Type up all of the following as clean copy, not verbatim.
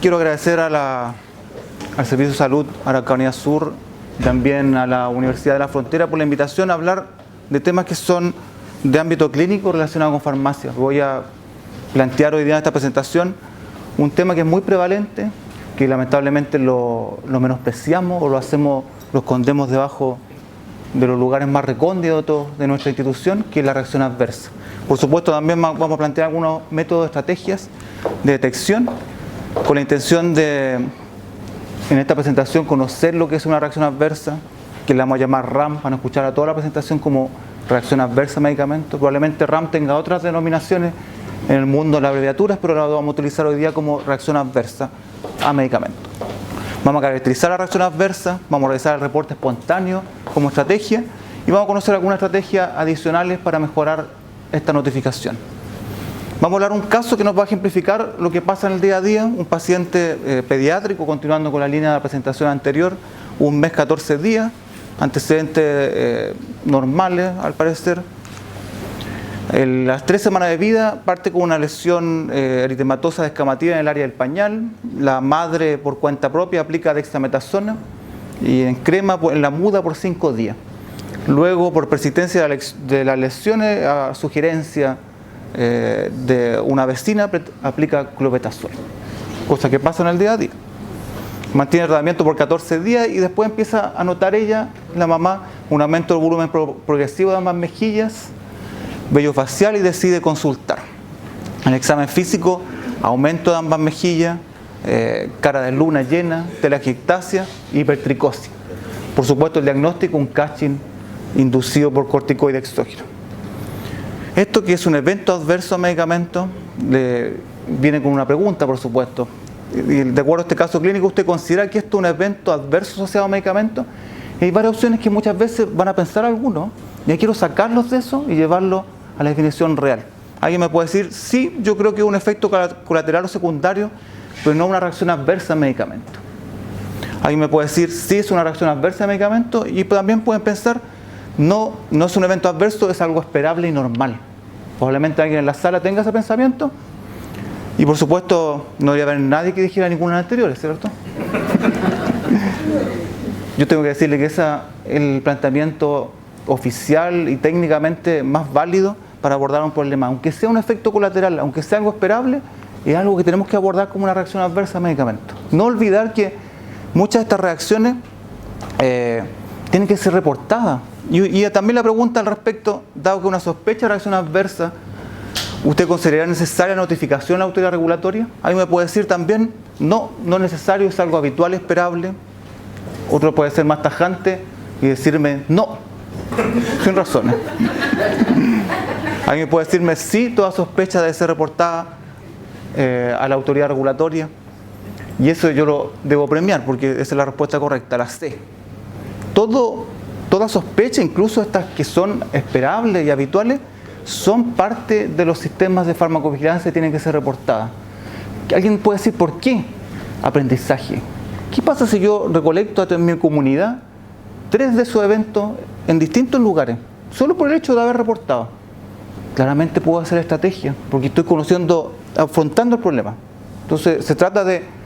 Quiero agradecer al Servicio de Salud Araucanía Sur, también a la Universidad de la Frontera por la invitación a hablar de temas que son de ámbito clínico relacionado con farmacia. Voy a plantear hoy día en esta presentación un tema que es muy prevalente, que lamentablemente lo menospreciamos o lo escondemos debajo de los lugares más recónditos de nuestra institución, que es la reacción adversa. Por supuesto, también vamos a plantear algunos métodos, estrategias de detección, con la intención de, en esta presentación, conocer lo que es una reacción adversa, que la vamos a llamar RAM, van a escuchar a toda la presentación como reacción adversa a medicamentos. Probablemente RAM tenga otras denominaciones en el mundo de las abreviaturas, pero la vamos a utilizar hoy día como reacción adversa a medicamentos. Vamos a caracterizar la reacción adversa, vamos a realizar el reporte espontáneo como estrategia y vamos a conocer algunas estrategias adicionales para mejorar esta notificación. Vamos a hablar de un caso que nos va a ejemplificar lo que pasa en el día a día. Un paciente pediátrico, continuando con la línea de la presentación anterior, 1 mes 14 días, antecedentes normales al parecer. En las 3 semanas de vida parte con una lesión eritematosa descamativa en el área del pañal. La madre por cuenta propia aplica dexametasona y en crema en la muda por 5 días. Luego, por persistencia de las lesiones, a sugerencia de una vecina, aplica clobetasol, cosa que pasa en el día a día. Mantiene el tratamiento por 14 días y después empieza a notar ella, la mamá, un aumento del volumen progresivo de ambas mejillas, vello facial, y decide consultar. En el examen físico, aumento de ambas mejillas, cara de luna llena, telangiectasia y hipertricosis. Por supuesto, el diagnóstico, un Cushing inducido por corticoide exógeno. Esto, que es un evento adverso a medicamentos, viene con una pregunta, por supuesto. Y de acuerdo a este caso clínico, ¿usted considera que esto es un evento adverso asociado a medicamentos? Y hay varias opciones que muchas veces van a pensar algunos, y quiero sacarlos de eso y llevarlos a la definición real. Alguien me puede decir, sí, yo creo que es un efecto colateral o secundario, pero no una reacción adversa a medicamentos. Alguien me puede decir, sí, es una reacción adversa a medicamentos, y también pueden pensar, no es un evento adverso, es algo esperable y normal. Probablemente alguien en la sala tenga ese pensamiento, y por supuesto no debería haber nadie que dijera ninguna de las anteriores, ¿cierto? Yo tengo que decirle que ese es el planteamiento oficial y técnicamente más válido para abordar un problema. Aunque sea un efecto colateral, aunque sea algo esperable, es algo que tenemos que abordar como una reacción adversa a medicamentos. No olvidar que muchas de estas reacciones tienen que ser reportadas. Y también la pregunta al respecto, dado que una sospecha de reacción adversa, ¿usted considera necesaria notificación a la autoridad regulatoria? Alguien me puede decir también, no es necesario, es algo habitual, esperable. Otro puede ser más tajante y decirme, no, sin razones. Alguien puede decirme, sí, toda sospecha debe ser reportada a la autoridad regulatoria. Y eso yo lo debo premiar, porque esa es la respuesta correcta, la C. Toda sospecha, incluso estas que son esperables y habituales, son parte de los sistemas de farmacovigilancia y tienen que ser reportadas. Alguien puede decir, ¿por qué? Aprendizaje. ¿Qué pasa si yo recolecto en mi comunidad 3 de esos eventos en distintos lugares, solo por el hecho de haber reportado? Claramente puedo hacer estrategia, porque estoy afrontando el problema. Entonces, se trata de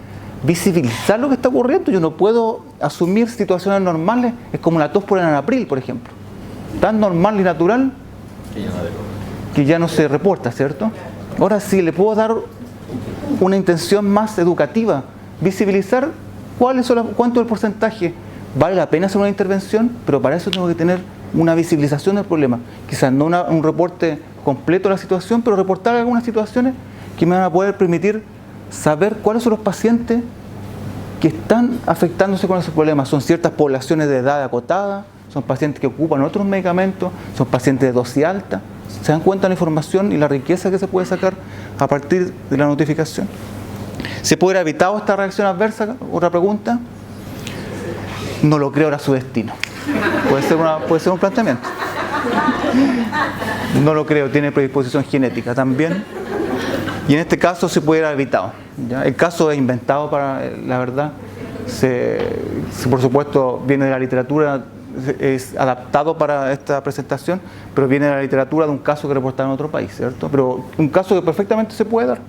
visibilizar lo que está ocurriendo. Yo no puedo asumir situaciones normales, es como la tos por enalapril, por ejemplo. Tan normal y natural que ya no se reporta, ¿cierto? Ahora sí, le puedo dar una intención más educativa, visibilizar cuánto es el porcentaje. Vale la pena hacer una intervención, pero para eso tengo que tener una visibilización del problema. Quizás no un reporte completo de la situación, pero reportar algunas situaciones que me van a poder permitir saber cuáles son los pacientes que están afectándose con esos problemas. Son ciertas poblaciones de edad acotada, son pacientes que ocupan otros medicamentos, son pacientes de dosis alta. ¿Se dan cuenta de la información y la riqueza que se puede sacar a partir de la notificación? ¿Se puede haber evitado esta reacción adversa? Otra pregunta. No lo creo, era su destino. Puede ser un planteamiento. No lo creo, tiene predisposición genética también. Y en este caso se puede haber evitado, ¿ya? El caso es inventado, la verdad. Por supuesto, viene de la literatura, es adaptado para esta presentación, pero viene de la literatura de un caso que reportaron en otro país, ¿cierto? Pero un caso que perfectamente se puede dar.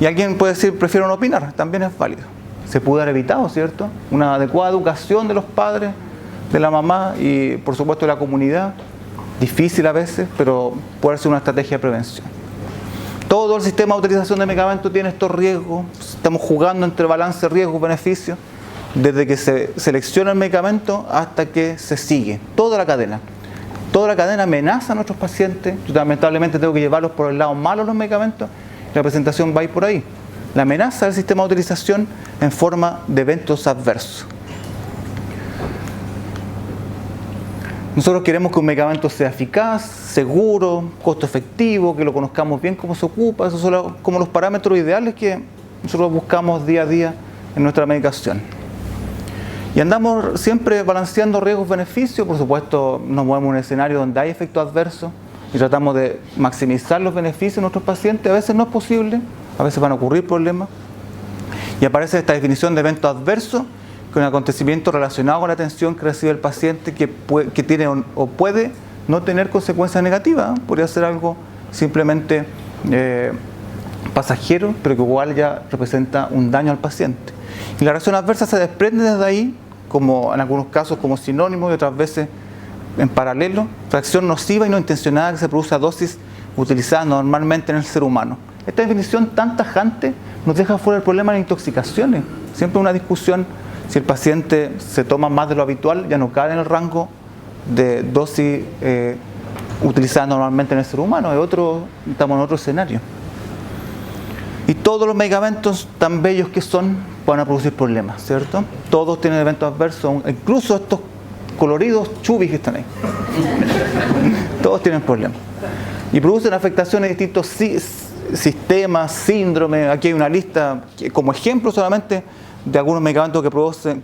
Y alguien puede decir, prefiero no opinar, también es válido. Se pudo haber evitado, ¿cierto? Una adecuada educación de los padres, de la mamá y por supuesto de la comunidad. Difícil a veces, pero puede ser una estrategia de prevención. Todo el sistema de utilización de medicamentos tiene estos riesgos. Estamos jugando entre balance riesgo-beneficio, desde que se selecciona el medicamento hasta que se sigue. Toda la cadena. Toda la cadena amenaza a nuestros pacientes. Yo lamentablemente tengo que llevarlos por el lado malo los medicamentos. La presentación va a ir por ahí. La amenaza del sistema de utilización en forma de eventos adversos. Nosotros queremos que un medicamento sea eficaz, seguro, costo efectivo, que lo conozcamos bien cómo se ocupa. Esos son como los parámetros ideales que nosotros buscamos día a día en nuestra medicación. Y andamos siempre balanceando riesgos-beneficios. Por supuesto, nos movemos en un escenario donde hay efectos adversos y tratamos de maximizar los beneficios de nuestros pacientes. A veces no es posible, a veces van a ocurrir problemas. Y aparece esta definición de evento adverso, que es un acontecimiento relacionado con la atención que recibe el paciente que tiene o puede no tener consecuencias negativas. Podría ser algo simplemente pasajero, pero que igual ya representa un daño al paciente. Y la reacción adversa se desprende desde ahí, como en algunos casos como sinónimo y otras veces en paralelo, reacción nociva y no intencionada que se produce a dosis utilizadas normalmente en el ser humano. Esta definición tan tajante nos deja fuera el problema de las intoxicaciones. Siempre una discusión, si el paciente se toma más de lo habitual, ya no cae en el rango de dosis utilizada normalmente en el ser humano. Estamos en otro escenario. Y todos los medicamentos, tan bellos que son, van a producir problemas, ¿cierto? Todos tienen eventos adversos, incluso estos coloridos chubis que están ahí. Todos tienen problemas. Y producen afectaciones de distintos sistemas, síndromes. Aquí hay una lista, como ejemplo solamente, de algunos medicamentos que producen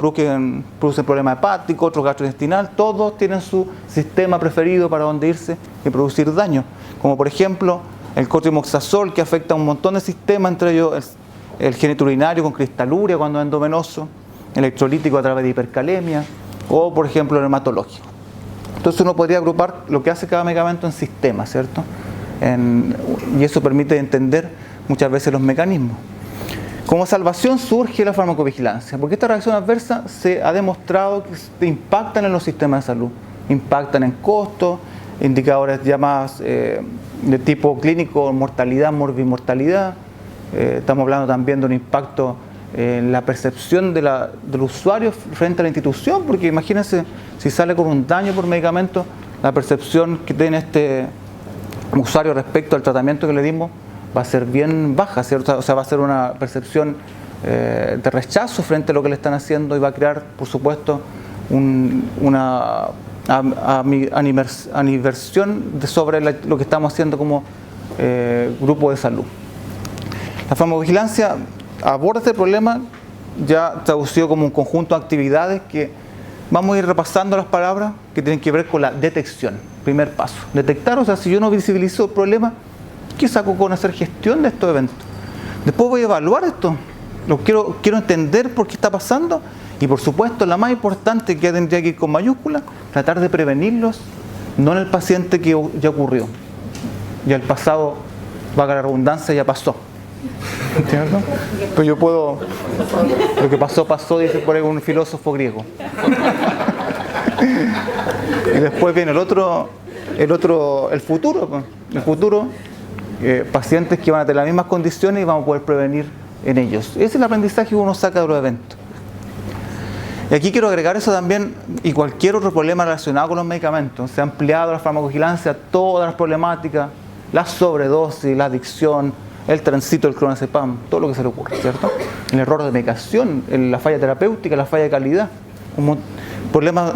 problemas hepáticos, otros gastrointestinal. Todos tienen su sistema preferido para dónde irse y producir daño. Como por ejemplo, el cotrimoxazol, que afecta a un montón de sistemas, entre ellos el geneto urinario con cristaluria cuando es endovenoso, electrolítico a través de hipercalemia, o por ejemplo el hematológico. Entonces uno podría agrupar lo que hace cada medicamento en sistemas, ¿cierto? Y eso permite entender muchas veces los mecanismos. Como salvación surge la farmacovigilancia, porque esta reacción adversa se ha demostrado que impactan en los sistemas de salud, impactan en costos, indicadores ya más de tipo clínico, mortalidad, morbimortalidad. Estamos hablando también de un impacto en la percepción del usuario frente a la institución, porque imagínense, si sale con un daño por medicamento, la percepción que tiene este usuario respecto al tratamiento que le dimos va a ser bien baja, ¿cierto? O sea, va a ser una percepción de rechazo frente a lo que le están haciendo y va a crear, por supuesto, una aniversión sobre lo que estamos haciendo como grupo de salud. La farmacovigilancia aborda este problema ya traducido como un conjunto de actividades que vamos a ir repasando las palabras que tienen que ver con la detección. Primer paso, detectar. O sea, si yo no visibilizo el problema, ¿qué saco con hacer gestión de estos eventos? Después voy a evaluar esto. Quiero entender por qué está pasando. Y por supuesto, la más importante, que tendría que ir con mayúsculas, tratar de prevenirlos, no en el paciente que ya ocurrió. Ya el pasado, valga la redundancia, ya pasó. ¿Entiendes? Pero yo puedo, lo que pasó, pasó, dice por ahí un filósofo griego. Y después viene el futuro. El futuro, pacientes que van a tener las mismas condiciones y vamos a poder prevenir en ellos. Ese es el aprendizaje que uno saca de los eventos. Y aquí quiero agregar eso también, y cualquier otro problema relacionado con los medicamentos. Se ha ampliado la farmacovigilancia a todas las problemáticas, la sobredosis, la adicción, el tránsito del clonazepam, todo lo que se le ocurre, ¿cierto? El error de medicación, la falla terapéutica, la falla de calidad. Como problemas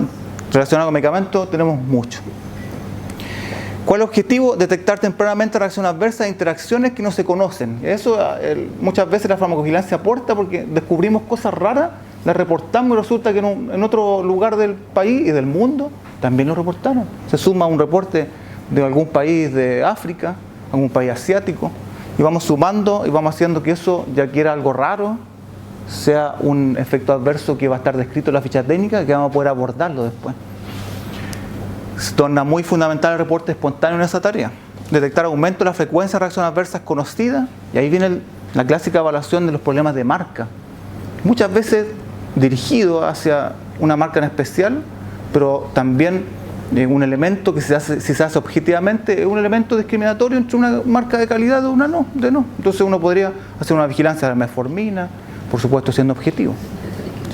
relacionados con medicamentos tenemos muchos. ¿Cuál es el objetivo? Detectar tempranamente reacciones adversas e interacciones que no se conocen. Eso muchas veces la farmacovigilancia aporta porque descubrimos cosas raras, las reportamos y resulta que en otro lugar del país y del mundo también lo reportaron. Se suma un reporte de algún país de África, algún país asiático, y vamos sumando y vamos haciendo que eso, ya que era algo raro, sea un efecto adverso que va a estar descrito en la ficha técnica, que vamos a poder abordarlo después. Se torna muy fundamental el reporte espontáneo en esa tarea. Detectar aumento de la frecuencia de reacciones adversas conocidas, y ahí viene la clásica evaluación de los problemas de marca, muchas veces dirigido hacia una marca en especial, pero también un elemento que si se hace objetivamente es un elemento discriminatorio entre una marca de calidad y una no. Entonces uno podría hacer una vigilancia de la metformina, por supuesto siendo objetivo,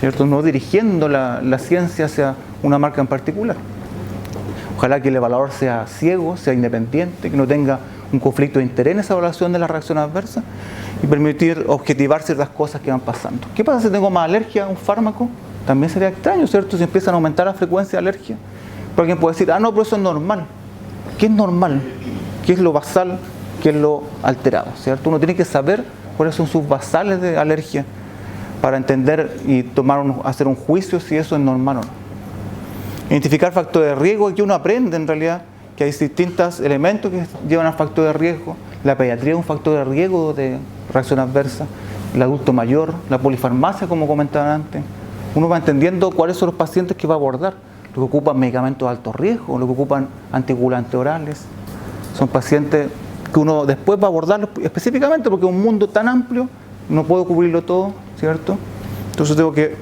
¿cierto? No dirigiendo la ciencia hacia una marca en particular. Ojalá que el evaluador sea ciego, sea independiente, que no tenga un conflicto de interés en esa evaluación de la reacción adversa y permitir objetivar ciertas cosas que van pasando. ¿Qué pasa si tengo más alergia a un fármaco? También sería extraño, ¿cierto? Si empiezan a aumentar la frecuencia de alergia. Pero alguien puede decir, no, pero eso es normal. ¿Qué es normal? ¿Qué es lo basal? ¿Qué es lo alterado? ¿Cierto? Uno tiene que saber cuáles son sus basales de alergia para entender y hacer un juicio si eso es normal o no. Identificar factores de riesgo, aquí uno aprende en realidad que hay distintos elementos que llevan al factor de riesgo. La pediatría es un factor de riesgo de reacción adversa, el adulto mayor, la polifarmacia, como comentaba antes. Uno va entendiendo cuáles son los pacientes que va a abordar, los que ocupan medicamentos de alto riesgo, los que ocupan anticoagulantes orales. Son pacientes que uno después va a abordarlos específicamente porque es un mundo tan amplio, no puedo cubrirlo todo, ¿cierto? Entonces tengo que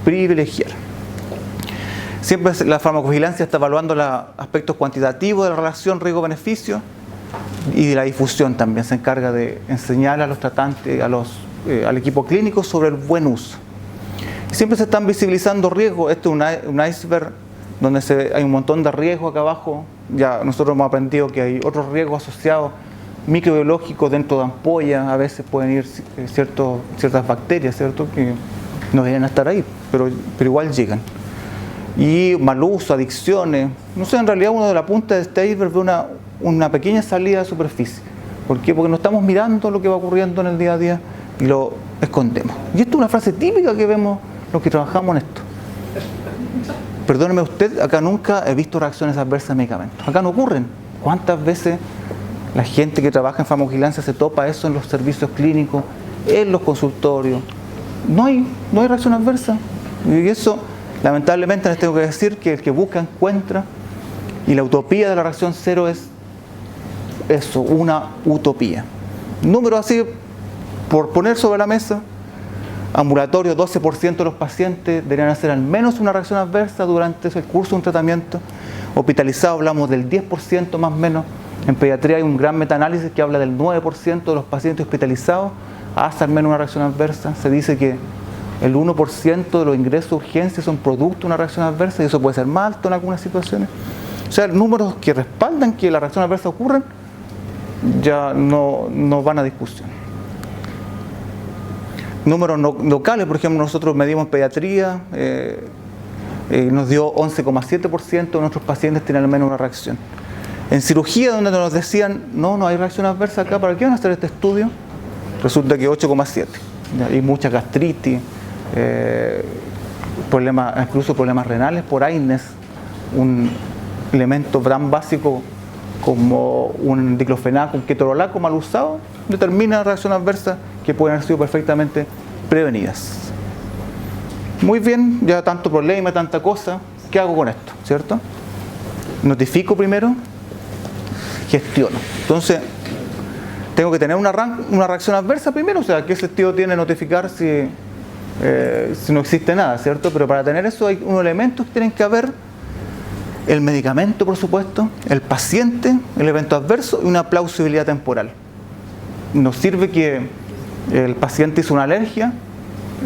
privilegiar. Siempre la farmacovigilancia está evaluando los aspectos cuantitativos de la relación riesgo-beneficio y de la difusión también. Se encarga de enseñar a los tratantes, al equipo clínico sobre el buen uso. Siempre se están visibilizando riesgos. Este es un iceberg donde hay un montón de riesgos acá abajo. Ya nosotros hemos aprendido que hay otros riesgos asociados microbiológicos dentro de ampollas. A veces pueden ir ciertas bacterias, ¿cierto? Que no deberían estar ahí, pero igual llegan. Y mal uso, adicciones. No sé, en realidad uno de la punta de este iceberg ve una pequeña salida de superficie. ¿Por qué? Porque no estamos mirando lo que va ocurriendo en el día a día y lo escondemos. Y esto es una frase típica que vemos los que trabajamos en esto. Perdóneme usted, acá nunca he visto reacciones adversas a medicamentos. Acá no ocurren. ¿Cuántas veces la gente que trabaja en farmacovigilancia se topa eso en los servicios clínicos, en los consultorios? No hay reacción adversa. Y eso, lamentablemente, les tengo que decir que el que busca encuentra, y la utopía de la reacción cero es eso, una utopía. Número así, por poner sobre la mesa: ambulatorio, 12% de los pacientes deberían hacer al menos una reacción adversa durante el curso de un tratamiento. Hospitalizado hablamos del 10% más o menos. En pediatría hay un gran metaanálisis que habla del 9% de los pacientes hospitalizados hace al menos una reacción adversa. Se dice que el 1% de los ingresos de urgencia son producto de una reacción adversa, y eso puede ser más alto en algunas situaciones. O sea, números que respaldan que la reacción adversa ocurren ya no van a discusión. Números locales, por ejemplo, nosotros medimos en pediatría, nos dio 11,7% de nuestros pacientes tienen al menos una reacción. En cirugía, donde nos decían, no hay reacción adversa acá, ¿para qué van a hacer este estudio? Resulta que 8,7%. Hay mucha gastritis, incluso problemas renales por AINES, un elemento tan básico como un diclofenaco, un ketorolaco mal usado, determina reacciones adversas que pueden haber sido perfectamente prevenidas. Muy bien, ya tanto problema, tanta cosa, ¿qué hago con esto? ¿Cierto? Notifico primero, gestiono. Entonces, tengo que tener una reacción adversa primero, o sea, ¿qué sentido tiene notificar si no existe nada, ¿cierto? Pero para tener eso hay unos elementos que tienen que haber: el medicamento, por supuesto, el paciente, el evento adverso y una plausibilidad temporal. Nos sirve que el paciente hizo una alergia,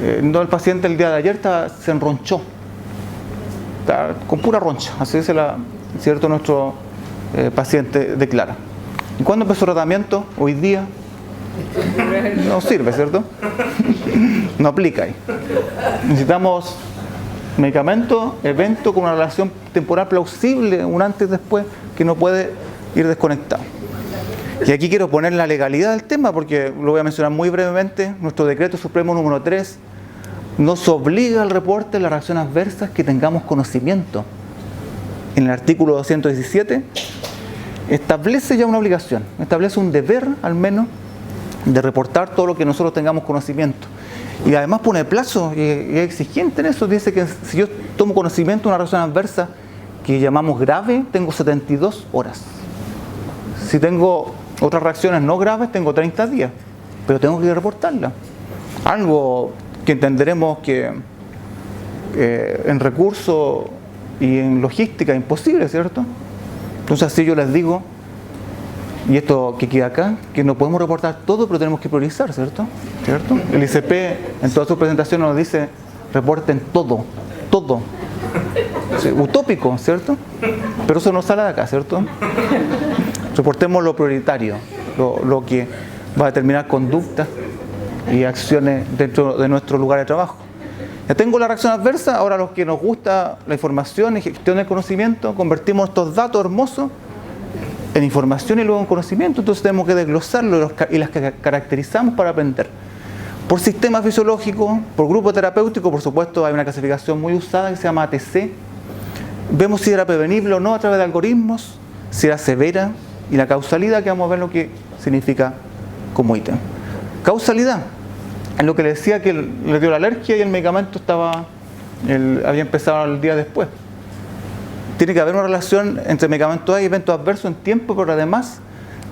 el paciente el día de ayer se enronchó, está con pura roncha, así dice ¿cierto? Nuestro paciente declara. ¿Y cuándo empezó el tratamiento? Hoy día. No sirve, ¿cierto? No aplica ahí. Necesitamos medicamento, evento con una relación temporal plausible, un antes y después, que no puede ir desconectado. Y aquí quiero poner la legalidad del tema, porque lo voy a mencionar muy brevemente. Nuestro decreto supremo número 3 nos obliga al reporte de las reacciones adversas que tengamos conocimiento. En el artículo 217 establece ya una obligación, establece un deber al menos de reportar todo lo que nosotros tengamos conocimiento. Y además pone plazo, y es exigente en eso. Dice que si yo tomo conocimiento de una reacción adversa que llamamos grave, tengo 72 horas. Si tengo otras reacciones no graves, tengo 30 días. pero tengo que reportarla. Algo que entenderemos que en recursos y en logística es imposible, ¿cierto? Entonces así yo les digo, y esto que queda acá, que no podemos reportar todo, pero tenemos que priorizar, ¿cierto? El ICP en todas sus presentaciones nos dice, reporten todo. Sí, utópico, ¿cierto? Pero eso no sale de acá, ¿cierto? Reportemos lo prioritario, lo que va a determinar conductas y acciones dentro de nuestro lugar de trabajo. Ya tengo la reacción adversa, ahora los que nos gusta la información y gestión del conocimiento, convertimos estos datos hermosos en información y luego en conocimiento, entonces tenemos que desglosarlo y las caracterizamos para aprender. Por sistema fisiológico, por grupo terapéutico, por supuesto hay una clasificación muy usada que se llama ATC. Vemos si era prevenible o no a través de algoritmos, si era severa, y la causalidad, que vamos a ver lo que significa como ítem. Causalidad, en lo que le decía que le dio la alergia y el medicamento había empezado el día después. Tiene que haber una relación entre medicamentos A y eventos adversos en tiempo, pero además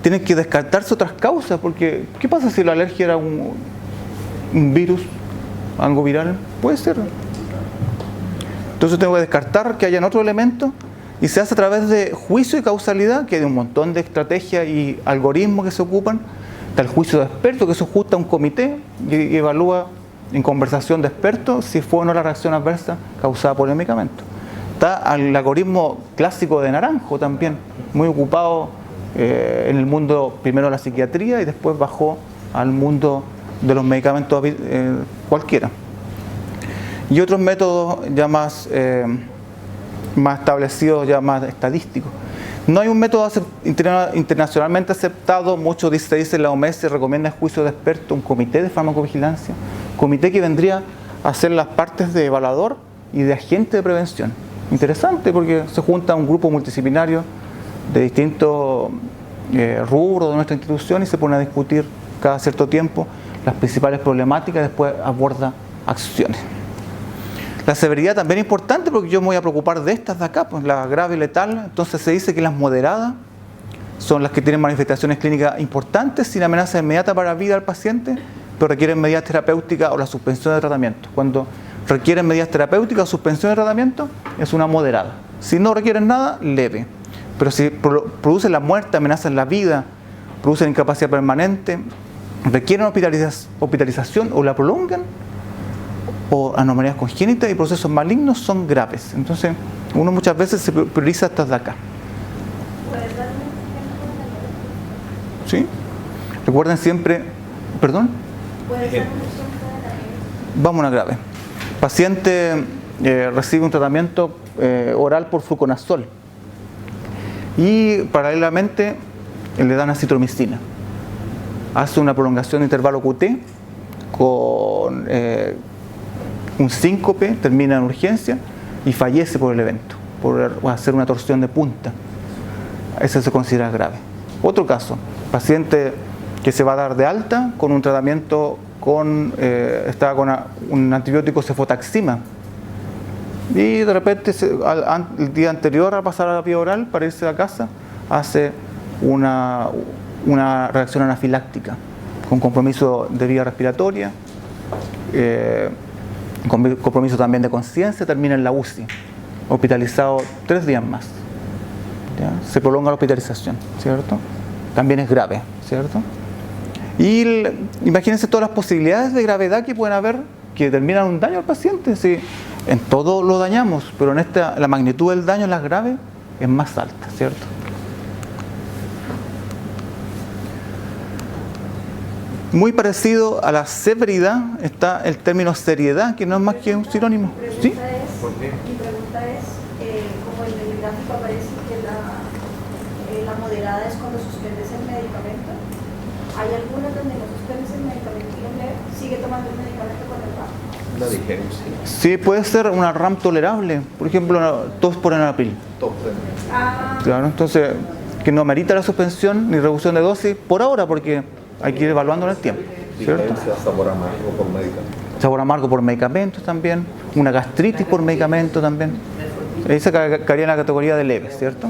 tienen que descartarse otras causas, porque ¿qué pasa si la alergia era un virus, algo viral? Puede ser. Entonces tengo que descartar que hayan otro elemento, y se hace a través de juicio y causalidad, que hay un montón de estrategias y algoritmos que se ocupan. Está el juicio de expertos, que se ajusta a un comité y evalúa en conversación de expertos si fue o no la reacción adversa causada por el medicamento. Está el algoritmo clásico de Naranjo también, muy ocupado en el mundo primero de la psiquiatría y después bajó al mundo de los medicamentos cualquiera. Y otros métodos ya más establecidos, ya más estadísticos. No hay un método internacionalmente aceptado, se dice en la OMS, recomienda el juicio de expertos, un comité de farmacovigilancia, comité que vendría a ser las partes de evaluador y de agente de prevención. Interesante, porque se junta un grupo multidisciplinario de distintos rubros de nuestra institución y se pone a discutir cada cierto tiempo las principales problemáticas y después aborda acciones. La severidad también es importante, porque yo me voy a preocupar de estas de acá, pues la grave y letal. Entonces se dice que las moderadas son las que tienen manifestaciones clínicas importantes sin amenaza inmediata para la vida del paciente, pero requieren medidas terapéuticas o la suspensión de tratamiento. Cuando requieren medidas terapéuticas o suspensión de tratamiento, es una moderada. Si no requieren nada, leve. Pero si producen la muerte, amenazan la vida, producen incapacidad permanente, requieren hospitalización o la prolongan, o anomalías congénitas y procesos malignos, son graves. Entonces, uno muchas veces se prioriza estas de acá. ¿Puedes darme un ejemplo? ¿Sí? Recuerden siempre, ¿perdón? ¿Puedes darme un ejemplo de la grave? Vamos a una grave. Paciente recibe un tratamiento oral por fluconazol y paralelamente le dan acitromicina. Hace una prolongación de intervalo QT con un síncope, termina en urgencia y fallece por el evento, por hacer una torsión de punta. Eso se considera grave. Otro caso, paciente que se va a dar de alta con un tratamiento estaba con un antibiótico cefotaxima y de repente el día anterior a pasar a la vía oral para irse a casa hace una reacción anafiláctica con compromiso de vía respiratoria, compromiso también de conciencia, termina en la UCI, hospitalizado 3 días más. ¿Ya? Se prolonga la hospitalización, ¿cierto? También es grave, ¿cierto? Y imagínense todas las posibilidades de gravedad que pueden haber que determinan un daño al paciente. Sí, en todo lo dañamos, pero en la magnitud del daño en las graves es más alta, ¿cierto? Muy parecido a la severidad está el término seriedad, que no es más que un sinónimo. ¿Sí? Mi pregunta es, como en el gráfico aparece que la moderada es cuando suspendes el medicamento, ¿hay algunas donde no suspendes el medicamento y sigue tomando el medicamento con el RAM? La dijeron, sí. Sí, puede ser una RAM tolerable, por ejemplo, tos por enalapril. Claro, entonces, que no amerita la suspensión ni reducción de dosis por ahora, porque hay que ir evaluando en el tiempo, ¿cierto? Sabor amargo por medicamento. Sabor amargo por medicamentos también, una gastritis por medicamento también. Ahí se caería en la categoría de leve, ¿cierto?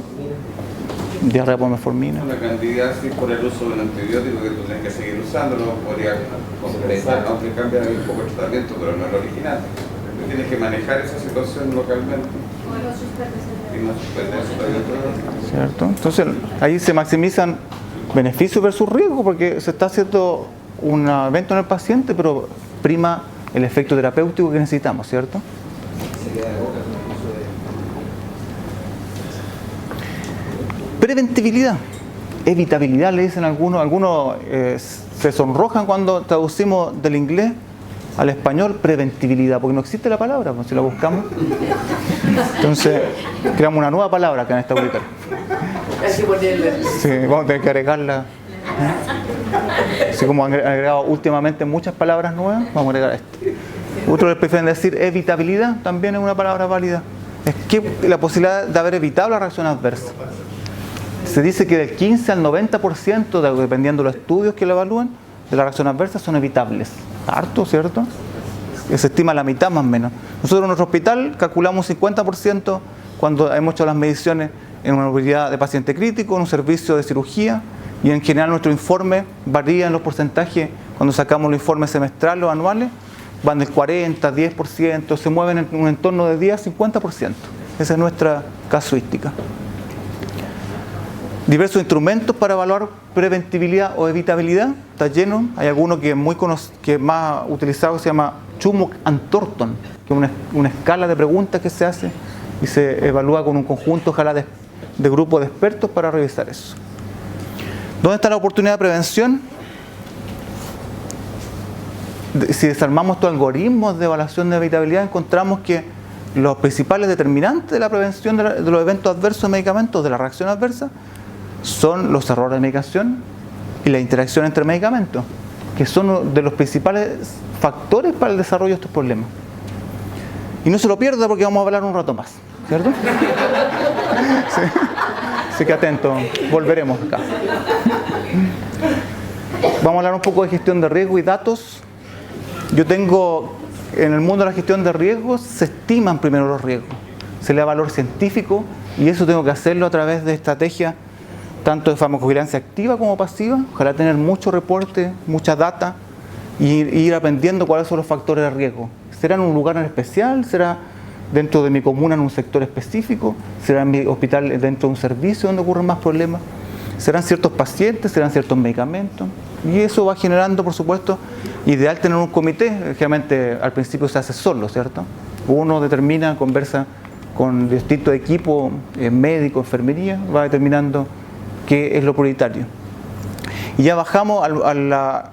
diarrea por metformina. Una candidiasis por el uso de un antibiótico que tú tienes que seguir usándolo, podría compensar, aunque cambia un poco el tratamiento, pero no el original. Tú tienes que manejar esa situación localmente y no suspender su tratamiento. ¿Cierto? Entonces ahí se maximizan beneficios versus riesgo porque se está haciendo un evento en el paciente, pero prima el efecto terapéutico que necesitamos, ¿cierto? Preventibilidad, evitabilidad le dicen algunos se sonrojan cuando traducimos del inglés al español preventibilidad, porque no existe la palabra, pues, si la buscamos. Entonces, creamos una nueva palabra acá en esta auditoría. Sí, vamos a tener que agregarla. Así como han agregado últimamente muchas palabras nuevas, vamos a agregar esto. Otros les prefieren decir evitabilidad, también es una palabra válida. Es que la posibilidad de haber evitado la reacción adversa. Se dice que del 15 al 90%, dependiendo de los estudios que lo evalúan, de la reacción adversa son evitables. Harto, ¿cierto? Se estima la mitad más o menos. Nosotros en nuestro hospital calculamos un 50% cuando hemos hecho las mediciones en una unidad de paciente crítico, en un servicio de cirugía, y en general nuestro informe varía en los porcentajes. Cuando sacamos los informes semestrales o anuales, van del 40, 10%, se mueven en un entorno de 10 a 50%. Esa es nuestra casuística. Diversos instrumentos para evaluar preventibilidad o evitabilidad, está lleno. Hay alguno que es más utilizado, que se llama Chummock and Thornton, que es una escala de preguntas que se hace y se evalúa con un conjunto, ojalá, de grupos de expertos para revisar eso. ¿Dónde está la oportunidad de prevención? Si desarmamos estos algoritmos de evaluación de evitabilidad, encontramos que los principales determinantes de la prevención de los eventos adversos de medicamentos, de la reacción adversa, son los errores de medicación y la interacción entre medicamentos, que son uno de los principales factores para el desarrollo de estos problemas. Y no se lo pierda porque vamos a hablar un rato más, ¿cierto? Sí. Así que atento, volveremos acá. Vamos a hablar un poco de gestión de riesgo y datos. Yo tengo, en el mundo de la gestión de riesgos, se estiman primero los riesgos, se le da valor científico, y eso tengo que hacerlo a través de estrategias tanto de farmacovigilancia activa como pasiva. Ojalá tener mucho reporte, mucha data, y ir aprendiendo cuáles son los factores de riesgo. ¿Será en un lugar en especial? ¿Será dentro de mi comuna en un sector específico? ¿Será en mi hospital dentro de un servicio donde ocurren más problemas? ¿Serán ciertos pacientes? ¿Serán ciertos medicamentos? Y eso va generando, por supuesto, ideal tener un comité. Generalmente al principio se hace solo, ¿cierto? Uno determina, conversa con distintos equipos, médico, enfermería, va determinando qué es lo prioritario. Y ya bajamos a las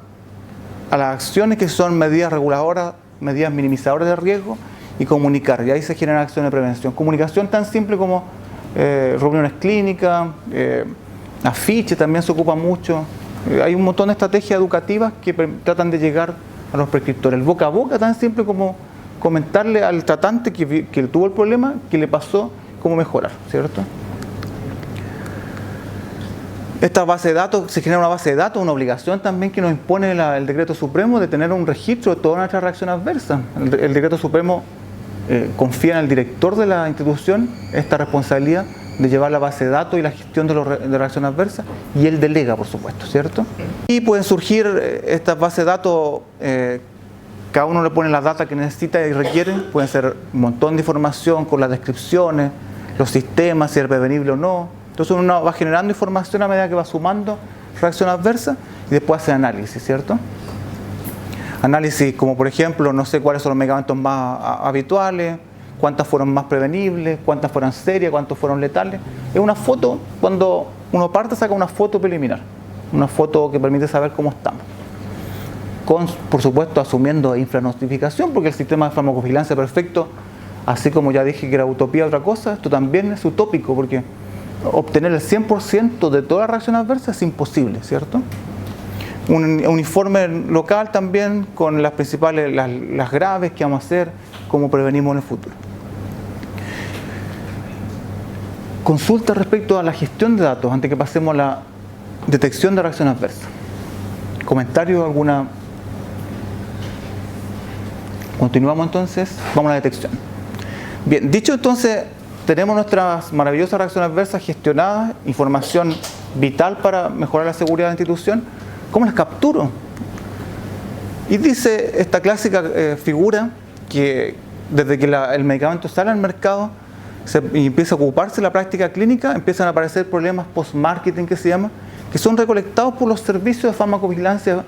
acciones que son medidas reguladoras, medidas minimizadoras de riesgo, y comunicar. Y ahí se generan acciones de prevención. Comunicación tan simple como reuniones clínicas, afiches también se ocupa mucho. Hay un montón de estrategias educativas que tratan de llegar a los prescriptores. El boca a boca tan simple como comentarle al tratante que tuvo el problema, que le pasó, cómo mejorar, ¿cierto? Esta base de datos, se genera una base de datos, una obligación también que nos impone el Decreto Supremo de tener un registro de toda nuestra reacción adversa. El Decreto Supremo confía en el director de la institución esta responsabilidad de llevar la base de datos y la gestión de reacción adversa, y él delega, por supuesto, ¿cierto? Y pueden surgir estas bases de datos, cada uno le pone la data que necesita y requiere, pueden ser un montón de información con las descripciones, los sistemas, si es prevenible o no. Entonces uno va generando información a medida que va sumando reacción adversa y después hace análisis, ¿cierto? Análisis como, por ejemplo, no sé cuáles son los medicamentos más habituales, cuántas fueron más prevenibles, cuántas fueron serias, cuántos fueron letales. Es una foto, cuando uno parte saca una foto preliminar, una foto que permite saber cómo estamos. Por supuesto, asumiendo infranotificación, porque el sistema de farmacovigilancia perfecto, así como ya dije que era utopía otra cosa, esto también es utópico, porque obtener el 100% de toda reacción adversa es imposible, ¿cierto? Un informe local también con las principales, las graves que vamos a hacer, cómo prevenimos en el futuro. Consulta respecto a la gestión de datos antes que pasemos a la detección de reacción adversa. ¿Comentario alguna? Continuamos entonces, vamos a la detección. Bien, dicho entonces tenemos nuestras maravillosas reacciones adversas gestionadas, información vital para mejorar la seguridad de la institución, ¿cómo las capturo? Y dice esta clásica figura que desde que el medicamento sale al mercado y empieza a ocuparse la práctica clínica, empiezan a aparecer problemas post-marketing que se llama, que son recolectados por los servicios de farmacovigilancia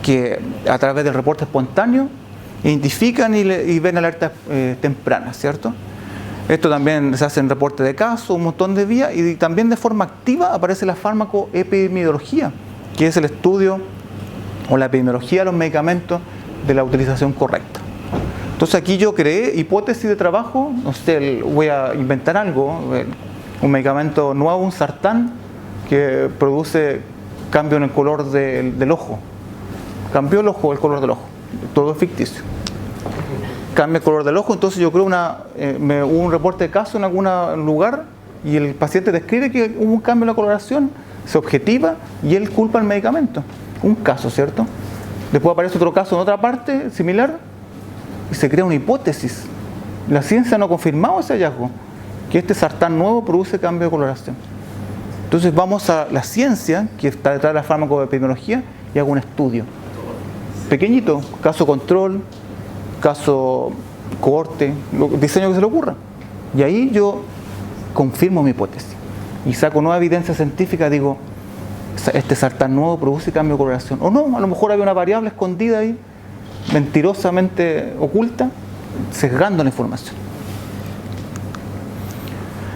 que a través del reporte espontáneo identifican y ven alertas tempranas, ¿cierto? Esto también se hace en reporte de casos, un montón de vías, y también de forma activa aparece la farmacoepidemiología, que es el estudio o la epidemiología de los medicamentos de la utilización correcta. Entonces aquí yo creé hipótesis de trabajo, no sé, voy a inventar algo, un medicamento nuevo, un sartán, que produce cambio en el color del ojo. Cambió el color del ojo, todo es ficticio. Cambia el color del ojo, entonces yo creo hubo un reporte de caso en algún lugar y el paciente describe que hubo un cambio en la coloración, se objetiva y él culpa al medicamento. Un caso, ¿cierto? Después aparece otro caso en otra parte similar y se crea una hipótesis. La ciencia no ha confirmado ese hallazgo, que este sartán nuevo produce cambio de coloración. Entonces vamos a la ciencia, que está detrás de la farmacoepidemiología, y hago un estudio pequeñito, caso control, caso cohorte, diseño que se le ocurra. Y ahí yo confirmo mi hipótesis y saco nueva evidencia científica, digo, este sartán nuevo produce cambio de coloración. O no, a lo mejor había una variable escondida ahí, mentirosamente oculta, sesgando la información.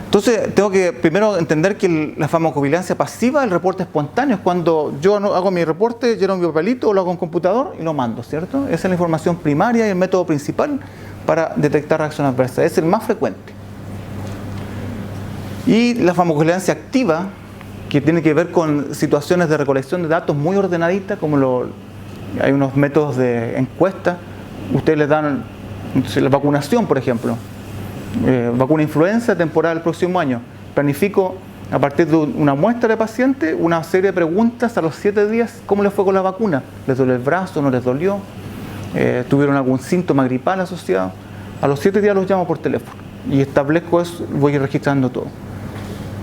Entonces tengo que primero entender que la farmacovigilancia pasiva, el reporte espontáneo, es cuando yo hago mi reporte, lleno mi papelito, lo hago en computador y lo mando, ¿cierto? Esa es la información primaria y el método principal para detectar reacciones adversas. Es el más frecuente. Y la farmacovigilancia activa, que tiene que ver con situaciones de recolección de datos muy ordenaditas, como hay unos métodos de encuesta. Ustedes les dan la vacunación, por ejemplo. Vacuna influenza temporal el próximo año. Planifico a partir de una muestra de pacientes una serie de preguntas a los 7 días. ¿Cómo les fue con la vacuna? ¿Les dolió el brazo? ¿No les dolió? ¿Tuvieron algún síntoma gripal asociado? A los 7 días los llamo por teléfono y establezco eso, voy registrando todo.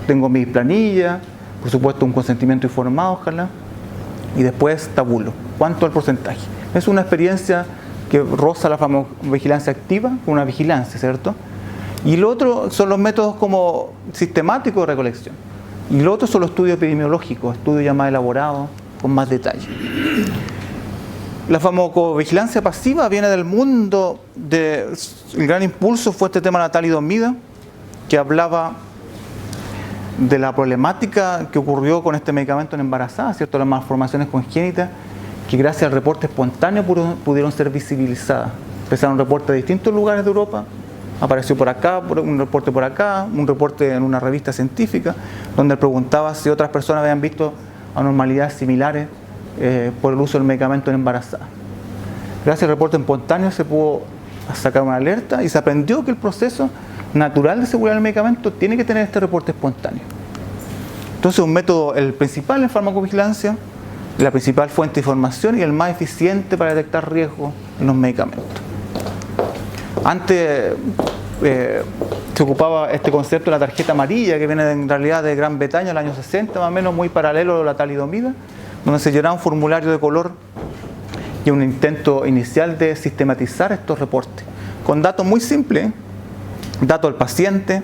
Tengo mis planillas, por supuesto un consentimiento informado, ojalá, y después tabulo. ¿Cuánto es el porcentaje? Es una experiencia que roza la farmacovigilancia activa con una vigilancia, ¿cierto? Y lo otro son los métodos como sistemáticos de recolección. Y lo otro son los estudios epidemiológicos, estudios ya más elaborados, con más detalle. La farmacovigilancia pasiva viene del mundo el gran impulso fue este tema de la talidomida, que hablaba de la problemática que ocurrió con este medicamento en embarazadas, ¿cierto? Las malformaciones congénitas, que gracias al reporte espontáneo pudieron ser visibilizadas. Empezaron reportes de distintos lugares de Europa, apareció por acá, un reporte en una revista científica, donde preguntaba si otras personas habían visto anormalidades similares por el uso del medicamento en embarazadas. Gracias al reporte espontáneo se pudo sacar una alerta y se aprendió que el proceso natural de seguridad del medicamento tiene que tener este reporte espontáneo. Entonces un método, el principal en farmacovigilancia, la principal fuente de información y el más eficiente para detectar riesgos en los medicamentos. Antes se ocupaba este concepto de la tarjeta amarilla, que viene en realidad de Gran Bretaña, el año 60 más o menos, muy paralelo a la talidomida, donde se llenaba un formulario de color y un intento inicial de sistematizar estos reportes con datos muy simples, datos del paciente,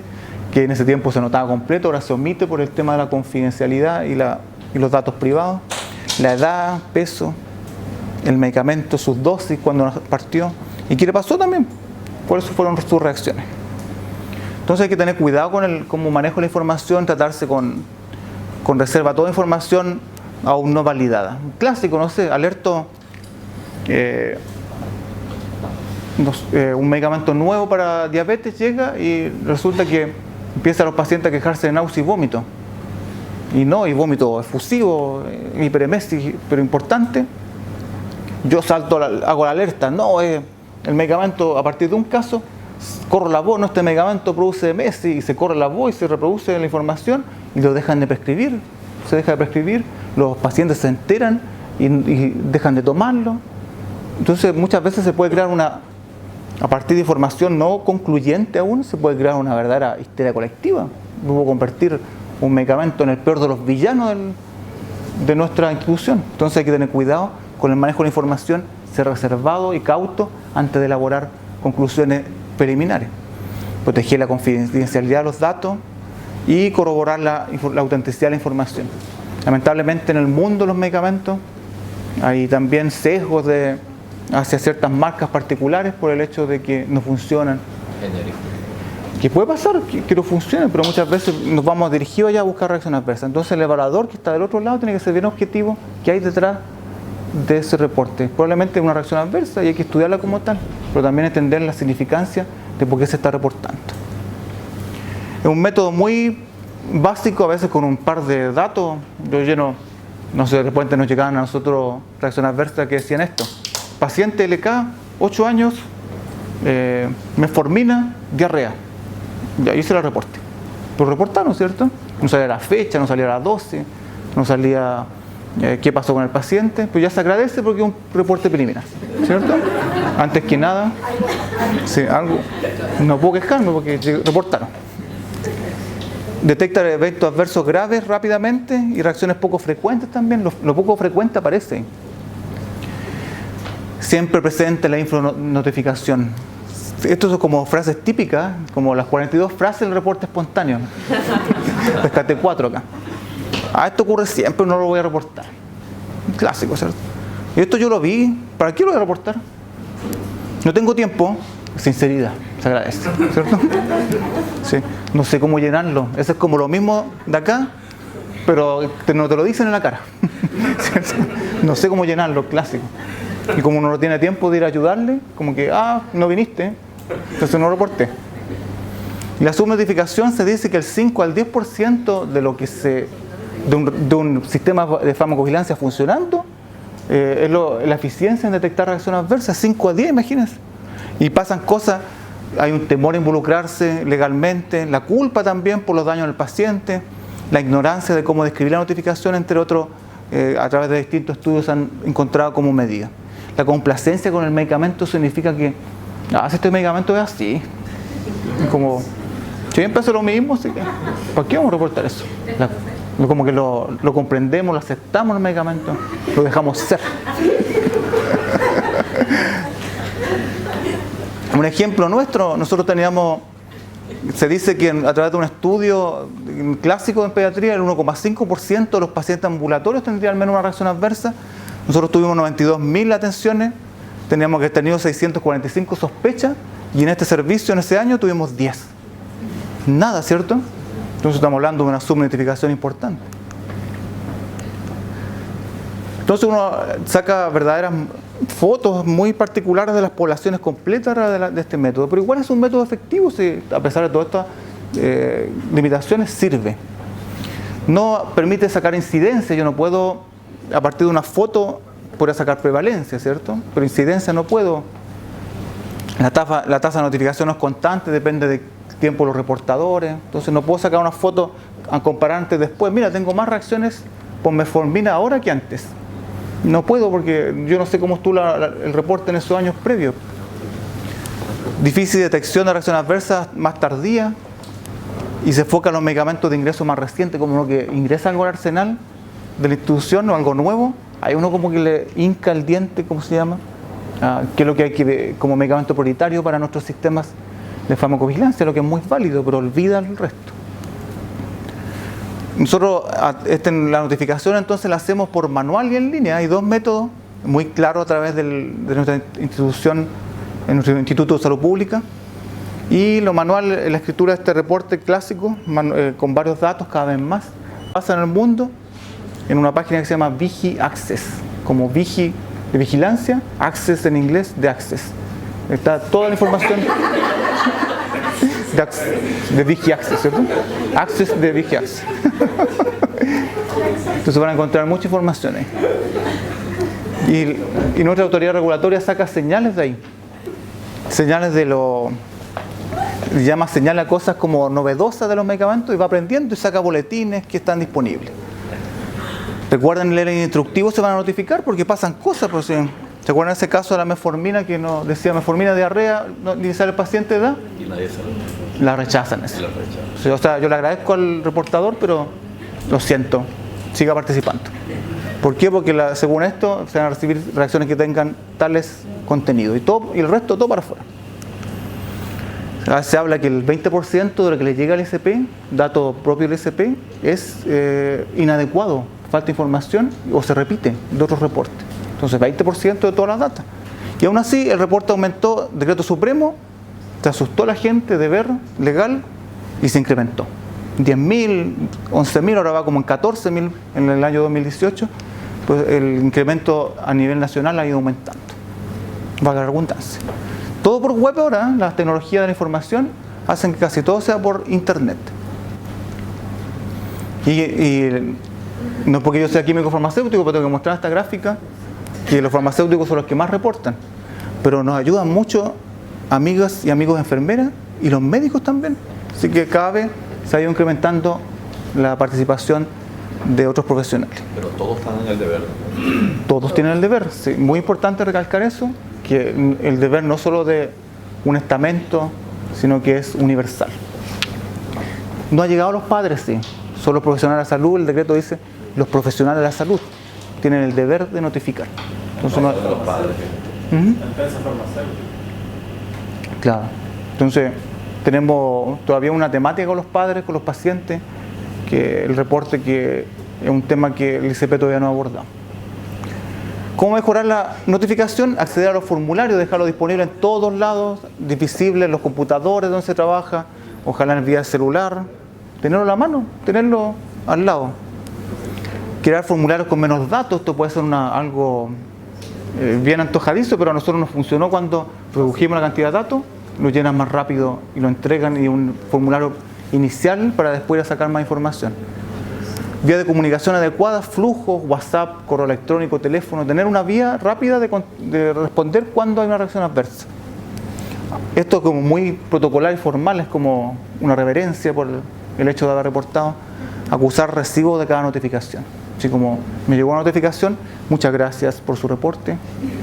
que en ese tiempo se notaba completo, ahora se omite por el tema de la confidencialidad y los datos privados, la edad, peso, el medicamento, sus dosis, cuando partió y qué le pasó también, cuáles fueron sus reacciones. Entonces hay que tener cuidado con cómo manejo la información, tratarse con reserva toda información aún no validada. Un clásico, no sé, alerto un medicamento nuevo para diabetes llega y resulta que empiezan los pacientes a quejarse de náusea y vómito. Y vómito efusivo, hiperemesis, pero importante. Yo hago la alerta, el medicamento a partir de un caso, corro la voz, este medicamento produce emesis y se corre la voz y se reproduce la información y lo dejan de prescribir, se deja de prescribir, los pacientes se enteran y dejan de tomarlo. Entonces muchas veces se puede crear a partir de información no concluyente aún, se puede crear una verdadera histeria colectiva. Puedo convertir un medicamento en el peor de los villanos de nuestra institución. Entonces hay que tener cuidado con el manejo de la información, ser reservado y cauto antes de elaborar conclusiones preliminares. Proteger la confidencialidad de los datos y corroborar la autenticidad de la información. Lamentablemente en el mundo de los medicamentos hay también sesgos hacia ciertas marcas particulares por el hecho de que no funcionan. Que puede pasar que no funcione, pero muchas veces nos vamos dirigidos allá a buscar reacción adversa. Entonces el evaluador que está del otro lado tiene que ser bien objetivo qué hay detrás de ese reporte. Probablemente una reacción adversa y hay que estudiarla como tal, pero también entender la significancia de por qué se está reportando. Es un método muy básico, a veces con un par de datos. Yo lleno, no sé, de repente nos llegaban a nosotros reacciones adversas que decían esto: paciente LK, 8 años, metformina, diarrea. Ya hice el reporte. Lo reportaron, ¿cierto? No salía la fecha, no salía la dosis, no salía qué pasó con el paciente, pero ya se agradece porque es un reporte preliminar, ¿cierto? Antes que nada, sí, algo, no puedo quejarme porque reportaron. Detecta eventos adversos graves rápidamente y reacciones poco frecuentes también. Lo poco frecuente aparece. Siempre presente la infranotificación. Esto son como frases típicas, como las 42 frases del reporte espontáneo. Rescaté 4 acá. Esto ocurre siempre, no lo voy a reportar. Un clásico, ¿cierto? Y esto yo lo vi, ¿para qué lo voy a reportar? No tengo tiempo. Sinceridad, se agradece, ¿cierto? Sí. No sé cómo llenarlo. Eso es como lo mismo de acá, pero no te lo dicen en la cara. ¿Cierto? No sé cómo llenarlo, clásico. Y como uno no tiene tiempo de ir a ayudarle, como que, no viniste, entonces no reporté. Y la subnotificación se dice que el 5 al 10% de lo que de un sistema de farmacovigilancia funcionando es la eficiencia en detectar reacciones adversas. 5 a 10, imagínense. Y pasan cosas, hay un temor a involucrarse legalmente, la culpa también por los daños al paciente, la ignorancia de cómo describir la notificación, entre otros, a través de distintos estudios se han encontrado como medida. La complacencia con el medicamento significa que, si este medicamento es así, como siempre hace lo mismo, así que, ¿para qué vamos a reportar eso? Como que lo comprendemos, lo aceptamos el medicamento, lo dejamos ser. Un ejemplo nuestro, nosotros teníamos, se dice que a través de un estudio clásico en pediatría, el 1,5% de los pacientes ambulatorios tendrían al menos una reacción adversa. Nosotros tuvimos 92.000 atenciones, teníamos que haber tenido 645 sospechas y en este servicio en ese año tuvimos 10. Nada, ¿cierto? Entonces estamos hablando de una subnotificación importante. Entonces uno saca verdaderas fotos muy particulares de las poblaciones completas de este método, pero igual es un método efectivo, si a pesar de todas estas limitaciones sirve. No permite sacar incidencia, yo no puedo, a partir de una foto, poder sacar prevalencia, ¿cierto? Pero incidencia no puedo. La tasa de notificación no es constante, depende del tiempo de los reportadores, entonces no puedo sacar una foto a comparar antes y después. Mira, tengo más reacciones por metformina ahora que antes. No puedo porque yo no sé cómo estuvo el reporte en esos años previos. Difícil detección de reacciones adversas más tardía y se enfoca en los medicamentos de ingreso más recientes, como uno que ingresa algo al arsenal de la institución o algo nuevo. Hay uno como que le hinca el diente, ¿cómo se llama? Que es lo que hay que ver como medicamento prioritario para nuestros sistemas de farmacovigilancia, lo que es muy válido, pero olvida el resto. Nosotros la notificación entonces la hacemos por manual y en línea. Hay 2 métodos muy claros a través de nuestra institución, en nuestro Instituto de Salud Pública. Y lo manual es la escritura de este reporte clásico con varios datos cada vez más. Pasa en el mundo en una página que se llama VigiAccess, como Vigi de vigilancia, Access en inglés de Access. Está toda la información de VigiAccess, ¿cierto? Access de VigiAccess. Entonces van a encontrar mucha información ahí. Y nuestra autoridad regulatoria saca señales de ahí. Señales llama señales a cosas como novedosas de los medicamentos y va aprendiendo y saca boletines que están disponibles. Recuerden leer el instructivo, se van a notificar porque pasan cosas, pero se ¿Se acuerdan de ese caso de la metformina que nos decía metformina, diarrea, no, ni sabe el paciente da? Y nadie sabe. La rechazan eso. La rechaza. Sí, o sea, yo le agradezco al reportador, pero lo siento, siga participando. ¿Por qué? Porque según esto se van a recibir reacciones que tengan tales contenidos y el resto todo para afuera. Se habla que el 20% de lo que le llega al ISP, dato propio del ISP, es inadecuado, falta información o se repite de otros reportes. Entonces 20% de todas las datas. Y aún así el reporte aumentó, decreto supremo, se asustó a la gente, deber legal, y se incrementó. 10.000, 11.000, ahora va como en 14.000 en el año 2018, pues el incremento a nivel nacional ha ido aumentando. Valga la redundancia. Todo por web ahora, las tecnologías de la información hacen que casi todo sea por internet. Y no es porque yo sea químico farmacéutico, pero tengo que mostrar esta gráfica, que los farmacéuticos son los que más reportan. Pero nos ayudan mucho amigas y amigos enfermeras y los médicos también. Así que cada vez se ha ido incrementando la participación de otros profesionales. Pero todos están en el deber. Todos tienen el deber. Sí, muy importante recalcar eso, que el deber no solo de un estamento, sino que es universal. No ha llegado a los padres, sí. Son los profesionales de la salud, el decreto dice, los profesionales de la salud tienen el deber de notificar. Entonces, No, los padres. Claro. Entonces, tenemos todavía una temática con los padres, con los pacientes, que el reporte que es un tema que el ICP todavía no ha abordado. ¿Cómo mejorar la notificación? Acceder a los formularios, dejarlo disponible en todos lados, visible en los computadores donde se trabaja, ojalá en vía celular, tenerlo a la mano, tenerlo al lado. Crear formularios con menos datos, esto puede ser algo bien antojadizo, pero a nosotros nos funcionó cuando redujimos la cantidad de datos, lo llenan más rápido y lo entregan, y un formulario inicial para después ir a sacar más información. Vía de comunicación adecuada, flujos, WhatsApp, correo electrónico, teléfono, tener una vía rápida de responder cuando hay una reacción adversa. Esto es como muy protocolar y formal, es como una reverencia por el hecho de haber reportado, acusar recibo de cada notificación. Así como me llegó una notificación, muchas gracias por su reporte,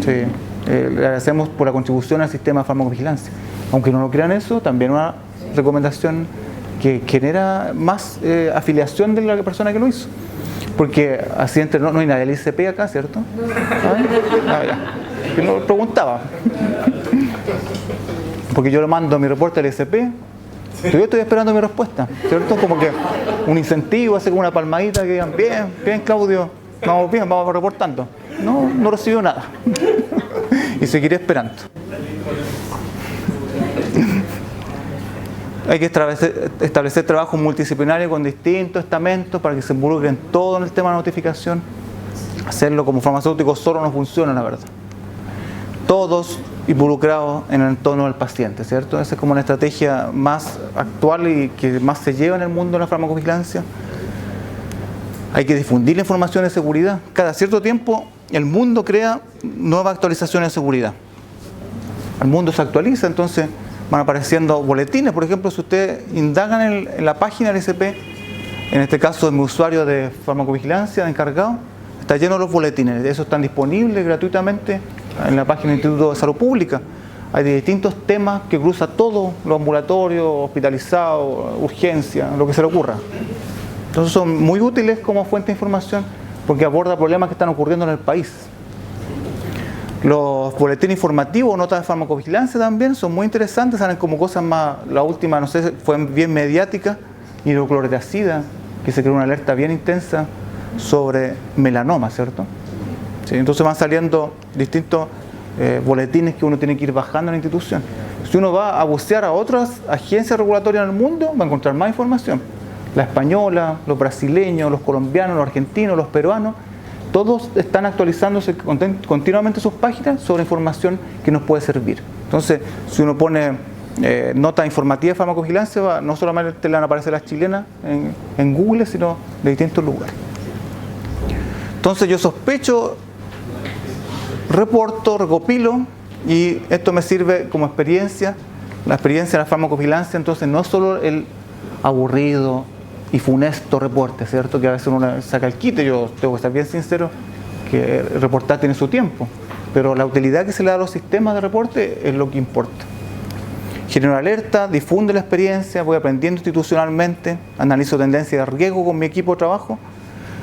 sí, le agradecemos por la contribución al sistema de farmacovigilancia. Aunque no lo crean eso, también una recomendación que genera más afiliación de la persona que lo hizo. Porque así no hay nadie del ICP acá, ¿cierto? Ya. Yo no lo preguntaba. Porque yo le mando mi reporte al ICP, yo estoy esperando mi respuesta, ¿cierto? Como que un incentivo, así como una palmadita que digan, bien Claudio, vamos reportando. No recibió nada. Y seguiré esperando. Hay que establecer trabajos multidisciplinarios con distintos estamentos para que se involucren todo en el tema de notificación. Hacerlo como farmacéutico solo no funciona, la verdad. Todos involucrados en el entorno del paciente, ¿cierto? Esa es como una estrategia más actual y que más se lleva en el mundo de la farmacovigilancia. Hay que difundir la información de seguridad. Cada cierto tiempo el mundo crea nuevas actualizaciones de seguridad. El mundo se actualiza, entonces van apareciendo boletines. Por ejemplo, si ustedes indagan en la página del ICP, en este caso de mi usuario de farmacovigilancia, de encargado, está lleno de los boletines. Esos están disponibles gratuitamente en la página del Instituto de Salud Pública. Hay de distintos temas que cruza todo, los ambulatorios, hospitalizados, urgencia, lo que se le ocurra. Entonces son muy útiles como fuente de información porque aborda problemas que están ocurriendo en el país. Los boletines informativos, notas de farmacovigilancia también son muy interesantes, salen como cosas más, la última, no sé, fue bien mediática, hidroclorotiazida, que se creó una alerta bien intensa sobre melanoma, ¿cierto? Sí, entonces van saliendo distintos boletines que uno tiene que ir bajando en la institución. Si uno va a bucear a otras agencias regulatorias en el mundo, va a encontrar más información. La española, los brasileños, los colombianos, los argentinos, los peruanos, todos están actualizándose continuamente sus páginas sobre información que nos puede servir. Entonces, si uno pone nota informativa de farmacovigilancia, no solamente le van a aparecer las chilenas en Google, sino de distintos lugares. Entonces yo sospecho, reporto, recopilo, y esto me sirve como experiencia, la experiencia de la farmacovigilancia. Entonces no solo el aburrido y funesto reporte, ¿cierto? Que a veces uno saca el quite. Yo tengo que ser bien sincero que reportar tiene su tiempo. pero la utilidad que se le da a los sistemas de reporte es lo que importa. Genero alerta, difunde la experiencia, voy aprendiendo institucionalmente, analizo tendencias de riesgo con mi equipo de trabajo.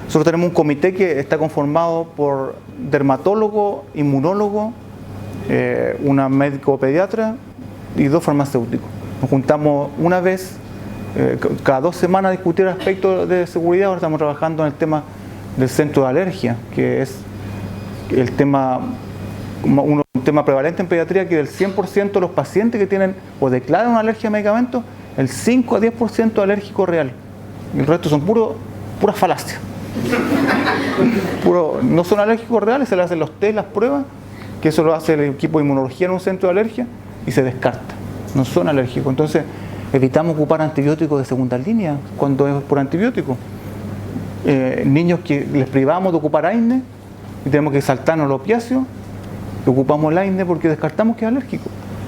Nosotros tenemos un comité que está conformado por dermatólogo, inmunólogo, una médico pediatra y 2 farmacéuticos. Nos juntamos una vez, cada 2 semanas a discutir aspectos de seguridad. Ahora estamos trabajando en el tema del centro de alergia, que es el tema, un tema prevalente en pediatría, que del 100% de los pacientes que tienen o declaran una alergia a medicamentos, el 5 a 10% alérgico real. Y el resto son puras falacias. No son alérgicos reales, se le hacen los test, las pruebas, que eso lo hace el equipo de inmunología en un centro de alergia y se descarta. No son alérgicos. Entonces, evitamos ocupar antibióticos de segunda línea cuando es por antibiótico. Niños que les privamos de ocupar AINE y tenemos que saltarnos los opiáceos, ocupamos el AINE porque descartamos que es alérgico.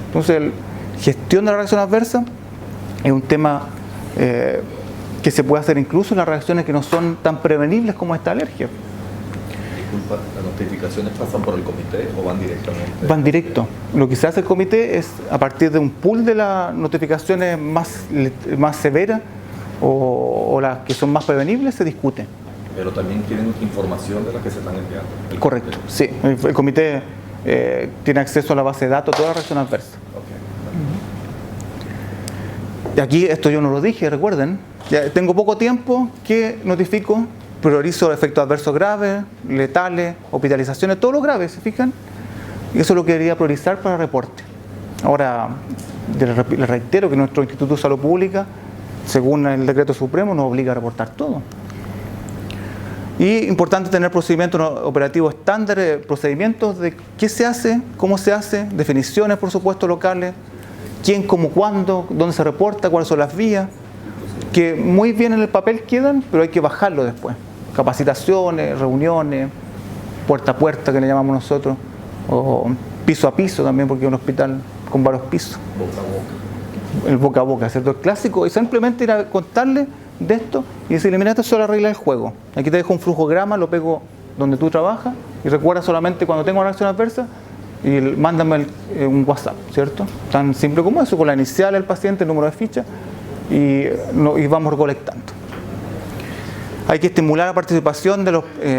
Entonces, la gestión de la reacción adversa es un tema que se puede hacer incluso en las reacciones que no son tan prevenibles como esta alergia. Disculpa, ¿las notificaciones pasan por el comité o van directamente? Van directo. Lo que se hace el comité es, a partir de un pool de las notificaciones más severas o las que son más prevenibles, se discute. Pero también tienen información de las que se están enviando. Correcto, sí. El comité tiene acceso a la base de datos, toda la reacción adversa. Y aquí, esto yo no lo dije, recuerden, ya tengo poco tiempo, ¿qué notifico? Priorizo efectos adversos graves, letales, hospitalizaciones, todo lo grave, ¿se fijan? Y eso lo quería priorizar para reporte. Ahora, les reitero que nuestro Instituto de Salud Pública, según el decreto supremo, nos obliga a reportar todo. Y importante tener procedimientos operativos estándares, procedimientos de qué se hace, cómo se hace, definiciones, por supuesto, locales, quién, cómo, cuándo, dónde se reporta, cuáles son las vías, que muy bien en el papel quedan, pero hay que bajarlo después. Capacitaciones, reuniones, puerta a puerta, que le llamamos nosotros, o piso a piso también, porque es un hospital con varios pisos. Boca a boca. El boca a boca, ¿cierto? El clásico, y simplemente ir a contarle de esto y decirle, mira, esto es la regla del juego. Aquí te dejo un flujograma, lo pego donde tú trabajas y recuerda solamente cuando tengo una reacción adversa y mándame un WhatsApp, ¿cierto? Tan simple como eso, con la inicial del paciente, el número de ficha y vamos recolectando. Hay que estimular la participación de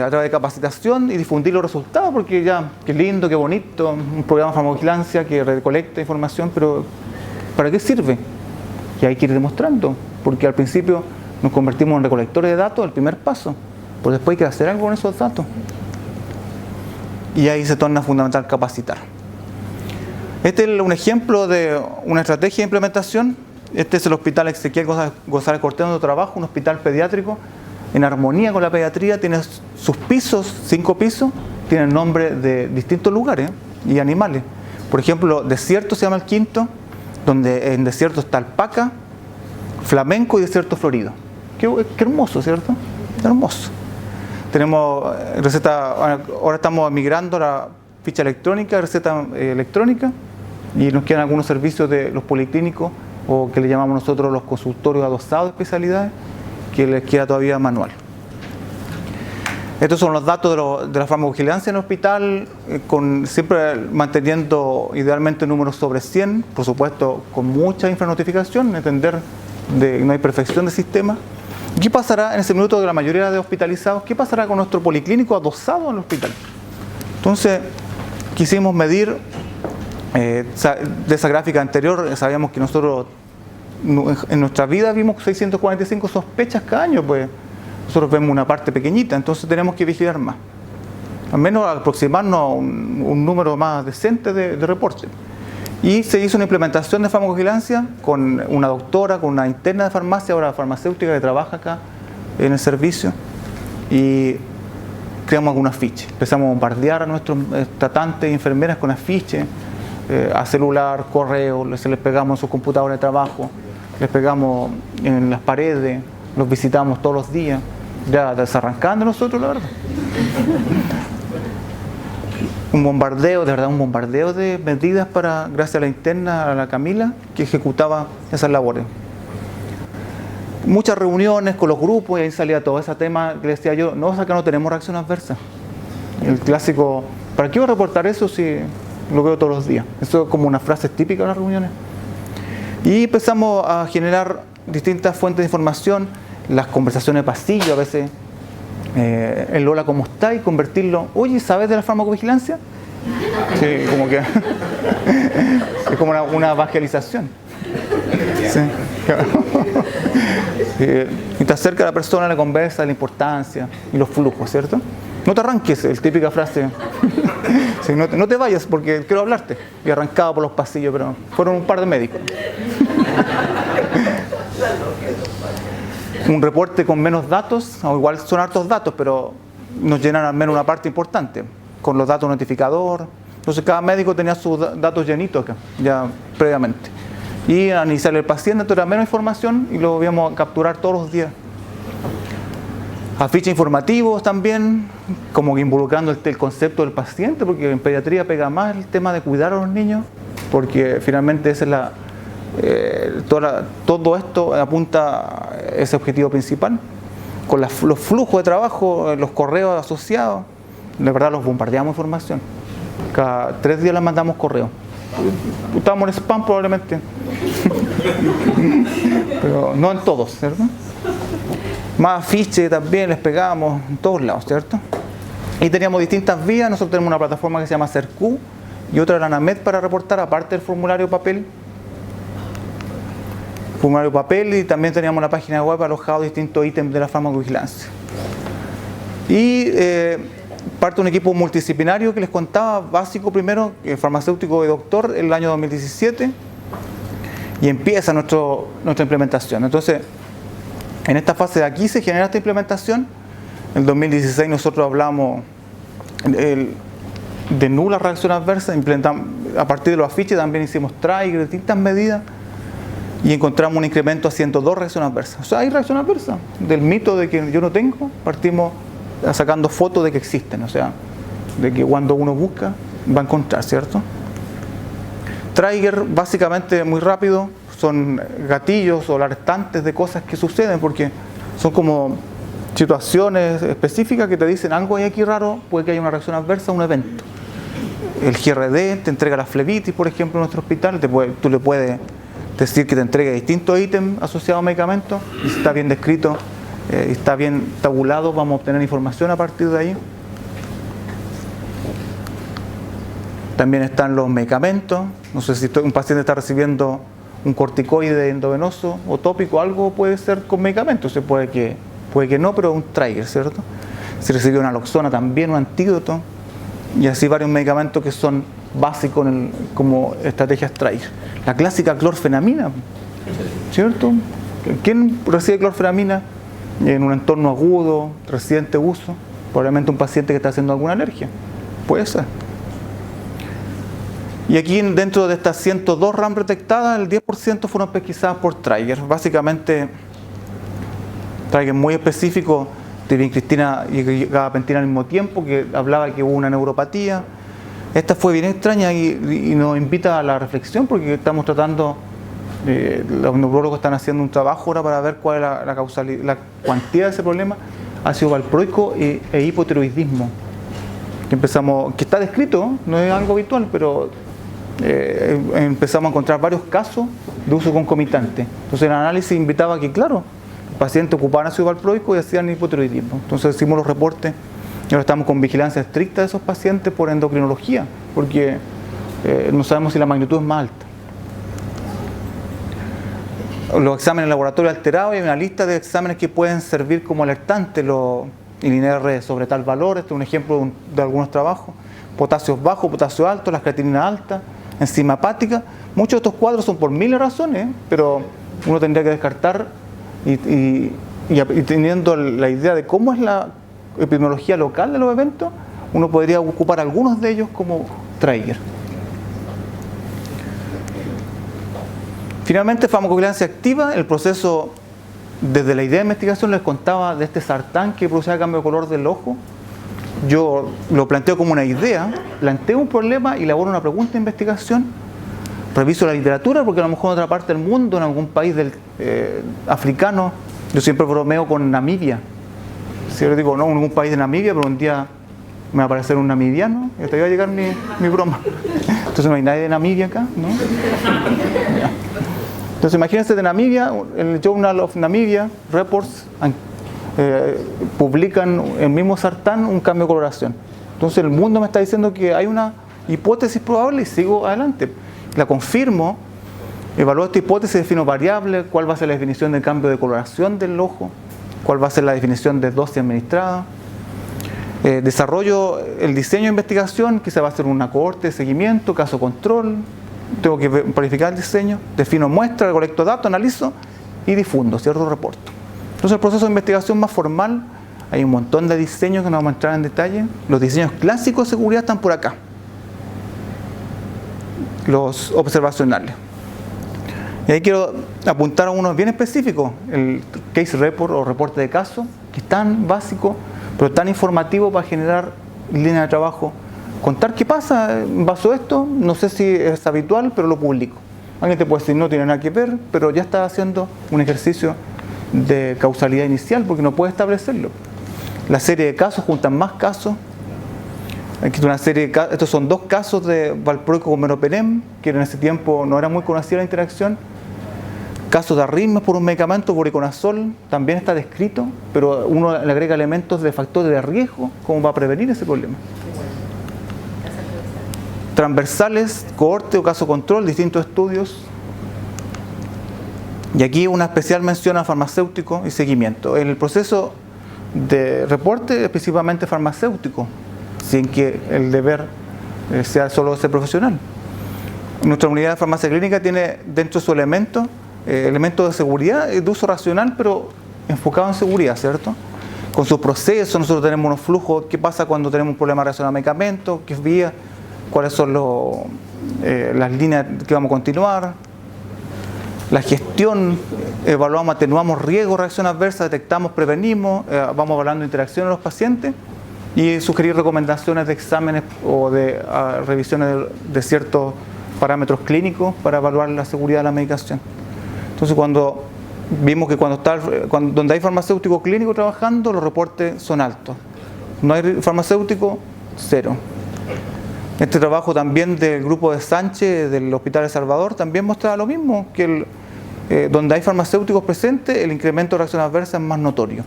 a través de capacitación y difundir los resultados, porque ya, qué lindo, qué bonito, un programa de farmacovigilancia que recolecta información, pero ¿para qué sirve? Y hay que ir demostrando, porque al principio nos convertimos en recolectores de datos, el primer paso, pero después hay que hacer algo con esos datos. Y ahí se torna fundamental capacitar. Este es un ejemplo de una estrategia de implementación. Este es el Hospital Ezequiel González Cortés, donde trabajo, un hospital pediátrico en armonía con la pediatría. Tiene sus pisos, 5 pisos, tienen nombre de distintos lugares y animales. Por ejemplo, desierto se llama el quinto, donde en desierto está alpaca, flamenco y desierto florido. Qué hermoso, ¿cierto? Hermoso. Tenemos receta, ahora estamos migrando a la ficha electrónica, receta electrónica, y nos quedan algunos servicios de los policlínicos, o que le llamamos nosotros los consultorios adosados de especialidades, que les queda todavía manual. Estos son los datos de la farmacovigilancia en el hospital, siempre manteniendo idealmente números sobre 100, por supuesto con mucha infranotificación, entender que no hay perfección de sistema. ¿Qué pasará en ese minuto de la mayoría de hospitalizados? ¿Qué pasará con nuestro policlínico adosado en el hospital? Entonces, quisimos medir, de esa gráfica anterior, sabíamos que nosotros en nuestra vida vimos 645 sospechas cada año, pues nosotros vemos una parte pequeñita, entonces tenemos que vigilar más. Al menos aproximarnos a un número más decente de reportes. Y se hizo una implementación de farmacovigilancia con una doctora, con una interna de farmacia, ahora farmacéutica, que trabaja acá en el servicio, y creamos algunos afiches. Empezamos a bombardear a nuestros tratantes y enfermeras con afiches, a celular, correo, les pegamos en sus computadores de trabajo, les pegamos en las paredes, los visitamos todos los días, ya desarrancando nosotros, la verdad. Un bombardeo, de verdad, un bombardeo de medidas gracias a la interna, a la Camila, que ejecutaba esas labores. Muchas reuniones con los grupos y ahí salía todo ese tema que decía yo, no, acá no tenemos reacción adversa. El clásico ¿Para qué voy a reportar eso si lo veo todos los días? Eso es como una frase típica de las reuniones. Y empezamos a generar distintas fuentes de información, las conversaciones de pasillo, a veces el hola, ¿cómo está? Y convertirlo, oye, ¿sabes de la farmacovigilancia? Sí, como que es como una evangelización. Sí, claro. Sí, y te acerca a la persona, le conversa de la importancia y los flujos, ¿cierto? No te arranques, es típica frase. Sí, no te vayas porque quiero hablarte. Y arrancaba por los pasillos, pero fueron un par de médicos. Un reporte con menos datos, o igual son hartos datos, pero nos llenan al menos una parte importante, con los datos notificador. Entonces cada médico tenía sus datos llenitos acá, ya previamente. Y al iniciar el paciente, entonces era menos información y lo íbamos a capturar todos los días. Afiches informativos también, como que involucrando el concepto del paciente, porque en pediatría pega más el tema de cuidar a los niños, porque finalmente esa es todo esto apunta a ese objetivo principal. Con los flujos de trabajo, los correos asociados, de verdad los bombardeamos de información. Cada 3 días les mandamos correos. Estamos en spam probablemente, pero no en todos, ¿cierto? Más afiches también les pegamos en todos lados, ¿cierto? Y teníamos distintas vías. Nosotros tenemos una plataforma que se llama CERCU y otra era NAMED para reportar, aparte del formulario papel. Y también teníamos la página web alojado distintos ítems de la farmacovigilancia. Y parte de un equipo multidisciplinario que les contaba, básico primero, farmacéutico y doctor, en el año 2017, y empieza nuestra implementación. Entonces, en esta fase de aquí se genera esta implementación. En el 2016 nosotros hablamos de nula reacción adversa, a partir de los afiches también hicimos trigger, distintas medidas, y encontramos un incremento a 102 reacciones adversas. O sea, hay reacción adversa. Del mito de que yo no tengo, partimos sacando fotos de que existen, o sea, de que cuando uno busca, va a encontrar, ¿cierto? Trigger, básicamente, muy rápido, son gatillos o alertantes de cosas que suceden, porque son como situaciones específicas que te dicen algo hay aquí raro, puede que haya una reacción adversa a un evento. El GRD te entrega la flebitis, por ejemplo, en nuestro hospital, tú le puedes decir que te entregue distintos ítems asociados a medicamentos, y si está bien descrito, está bien tabulado, vamos a obtener información a partir de ahí. También están los medicamentos. No sé si un paciente está recibiendo un corticoide endovenoso o tópico, algo puede ser con medicamentos, puede que no, pero un trigger, ¿cierto? Si recibió una naloxona también, un antídoto, y así varios medicamentos que son básicos como estrategias trigger. La clásica clorfenamina, ¿cierto? ¿Quién recibe clorfenamina en un entorno agudo, reciente uso? Probablemente un paciente que está haciendo alguna alergia. Puede ser. Y aquí dentro de estas 102 RAM detectadas, el 10% fueron pesquisadas por trigger. Básicamente, trigger muy específico, tibicristina y gabapentina al mismo tiempo, que hablaba que hubo una neuropatía. Esta fue bien extraña y nos invita a la reflexión, porque estamos tratando, los neurólogos están haciendo un trabajo ahora para ver cuál es la causalidad, la cuantía de ese problema, ácido valproico e hipotiroidismo. Que está descrito, no es algo habitual, pero empezamos a encontrar varios casos de uso concomitante. Entonces el análisis invitaba a que, claro, los pacientes ocupaban ácido valproico y hacían hipotiroidismo. Entonces hicimos los reportes y ahora estamos con vigilancia estricta de esos pacientes por endocrinología, porque no sabemos si la magnitud es más alta. Los exámenes laboratorios alterados, hay una lista de exámenes que pueden servir como alertantes, los INR sobre tal valor, este es un ejemplo de algunos trabajos, potasios bajos, potasio alto, las creatininas altas, enzima hepática. Muchos de estos cuadros son por miles de razones, pero uno tendría que descartar y teniendo la idea de cómo es la epidemiología local de los eventos, uno podría ocupar algunos de ellos como trigger. Finalmente, farmacovigilancia activa, el proceso, desde la idea de investigación les contaba de este sartán que producía cambio de color del ojo. Yo lo planteo como una idea, planteo un problema y elaboro una pregunta de investigación, reviso la literatura, porque a lo mejor en otra parte del mundo, en algún país africano, yo siempre bromeo con Namibia. Si yo digo, no, en ningún país de Namibia, pero un día me va a aparecer un namibiano, y hasta ahí va a llegar mi broma. Entonces no hay nadie de Namibia acá, ¿no? Entonces imagínense de Namibia, el Journal of Namibia Reports publican el mismo sartán un cambio de coloración. Entonces el mundo me está diciendo que hay una hipótesis probable y sigo adelante. La confirmo, evalúo esta hipótesis, defino variables, cuál va a ser la definición del cambio de coloración del ojo, cuál va a ser la definición de dosis administrada. Desarrollo el diseño de investigación, que se va a hacer una cohorte de seguimiento, caso control, tengo que verificar el diseño, defino muestra, recolecto datos, analizo y difundo, cierto reporte. Entonces el proceso de investigación más formal, hay un montón de diseños que no vamos a entrar en detalle. Los diseños clásicos de seguridad están por acá, los observacionales. Y ahí quiero apuntar a unos bien específicos, el case report o reporte de caso, que es tan básico, pero tan informativo para generar línea de trabajo. Contar qué pasa en base a esto, no sé si es habitual, pero lo publico. Alguien te puede decir, no tiene nada que ver, pero ya está haciendo un ejercicio de causalidad inicial, porque no puede establecerlo. La serie de casos, juntan más casos. Aquí una serie de estos son 2 casos de valproico con meropenem, que en ese tiempo no era muy conocida la interacción. Casos de arritmias por un medicamento, voriconazol, también está descrito, pero uno le agrega elementos de factores de riesgo, como va a prevenir ese problema. Transversales, cohorte o caso control, distintos estudios. Y aquí una especial mención a farmacéutico y seguimiento. En el proceso de reporte es principalmente farmacéutico, sin que el deber sea solo ese profesional. Nuestra unidad de farmacia clínica tiene dentro de su elementos de seguridad, de uso racional, pero enfocado en seguridad, ¿cierto? Con sus procesos, nosotros tenemos unos flujos, qué pasa cuando tenemos un problema relacionado a medicamentos, qué vías, cuáles son las líneas que vamos a continuar. La gestión, evaluamos, atenuamos riesgos, reacciones adversas, detectamos, prevenimos, vamos evaluando interacciones de los pacientes y sugerir recomendaciones de exámenes o de revisiones de ciertos parámetros clínicos para evaluar la seguridad de la medicación. Entonces cuando vimos que donde hay farmacéutico clínico trabajando, los reportes son altos. No hay farmacéutico, 0. Este trabajo también del grupo de Sánchez, del Hospital de Salvador, también mostraba lo mismo, que donde hay farmacéuticos presentes, el incremento de reacciones adversas es más notorio.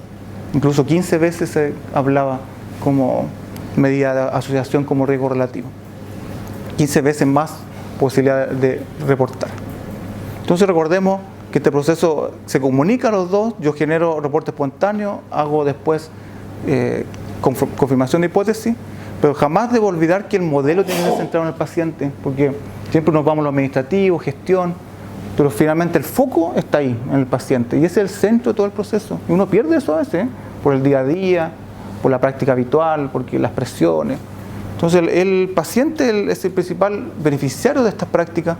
Incluso 15 veces se hablaba como medida de asociación como riesgo relativo. 15 veces más posibilidad de reportar. Entonces recordemos que este proceso se comunica a los dos, yo genero reporte espontáneo, hago después confirmación de hipótesis, pero jamás debo olvidar que el modelo tiene que ser centrado en el paciente, porque siempre nos vamos a lo administrativo, gestión, pero finalmente el foco está ahí, en el paciente, y ese es el centro de todo el proceso. Y uno pierde eso a veces, por el día a día, por la práctica habitual, porque las presiones. Entonces el paciente es el principal beneficiario de estas prácticas,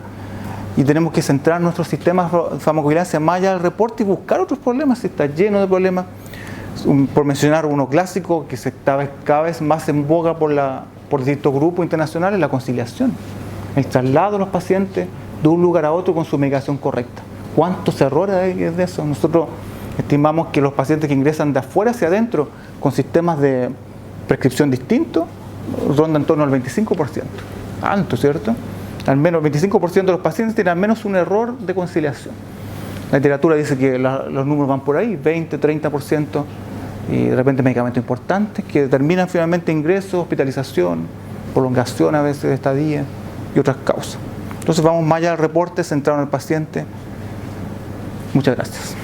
y tenemos que centrar nuestros sistemas de farmacovigilancia más allá del reporte y buscar otros problemas, si está lleno de problemas. Por mencionar uno clásico que se está cada vez más en boga por distintos grupos internacionales, la conciliación, el traslado de los pacientes de un lugar a otro con su medicación correcta. ¿Cuántos errores hay de eso? Nosotros estimamos que los pacientes que ingresan de afuera hacia adentro con sistemas de prescripción distintos rondan en torno al 25%. Alto, ¿cierto? Al menos el 25% de los pacientes tienen al menos un error de conciliación. La literatura dice que los números van por ahí, 20, 30%, y de repente medicamentos importantes que determinan finalmente ingresos, hospitalización, prolongación a veces de estadía y otras causas. Entonces vamos más allá del reporte centrado en el paciente. Muchas gracias.